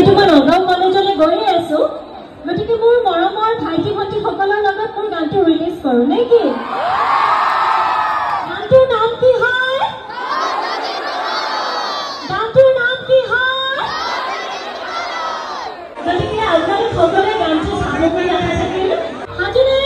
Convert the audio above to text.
যিহেতু মই নগাঁও কলেজলৈ গৈয়ে আছো গতিকে মোৰ মৰমৰ ভাইটি ভণ্টিসকলৰ লগত মোৰ গানটো ৰিলিজ কৰোঁ নে কি গানটোৰ নাম কি হয় গানটোৰ নাম কি হয় গতিকে আপোনালোক সকলোৱে গানটো চাব বুলি আশা থাকিল সাজুনে